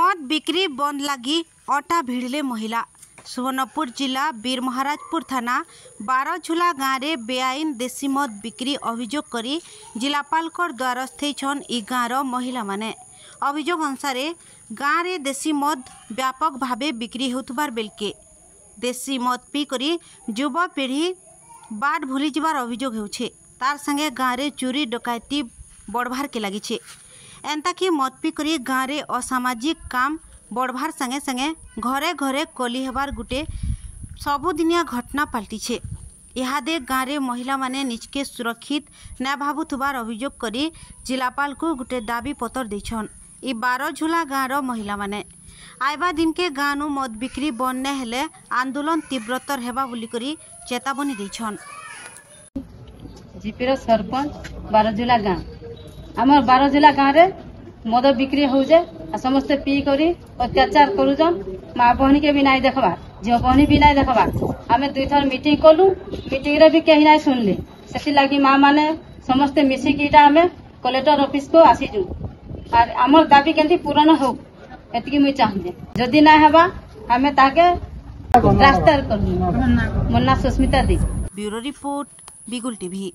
मद बिक्री बंद लगी अटा भिड़ले महिला। सुवर्णपुर जिला बीर महाराजपुर थाना बारझुला गाँव में बेआईन देशी मद बिक्री अभियोग करी जिलापाल द्वारस्थ होइछन ई गाँवर महिला माने। अभियोग अनुसार गाँव में देशी मद व्यापक भावे बिक्री होतबार बेलके देशी मद पी करी युवपीढ़ी बाट भूली जबार अभियोग होउछे। तार संगे गाँव में चोरी डकैती बढ़वार के लगी। एंता कि मद पी करी गाँव में असामाजिक काम बढ़वार संगे संगे घरे घरे कली हेबार गुटे सबुदिनिया घटना पलटिछे। इहादे गाँव में महिला माने निजके सुरक्षित न भावुथबार अभियोग करी जिलापाल को गुटे दाबी पत्र देछन। ई बारझुला गाँवर महिला माने आइबा दिन के गाँव मद बिक्री बंद न हेले आंदोलन तीव्रतर हेबा बोली करी चेतावनी देछन। जीपीर सरपंच बारझुला गाँव आम बारझुला गाँव रे मद बिक्री होजे समस्ते पी करी अत्याचार करुजन। माँ बहनी के भी नहीं देखबा, झील बहनी भी नहीं देखबा। आम दुई थर मीटिंग कलु, मीटिंग रे भी कहीं नहीं सुनली। से लगी माँ माने समस्ते मिसिकी कलेक्टर ऑफिस को आसीजु और आम दाबी केंती पूरण हो एतिकी मुई चाहूँ। जदि ना हेबा आमे ताके रास्ता करू। मन्ना सुस्मिता दी। ब्यूरो रिपोर्ट बिगुल टीवी।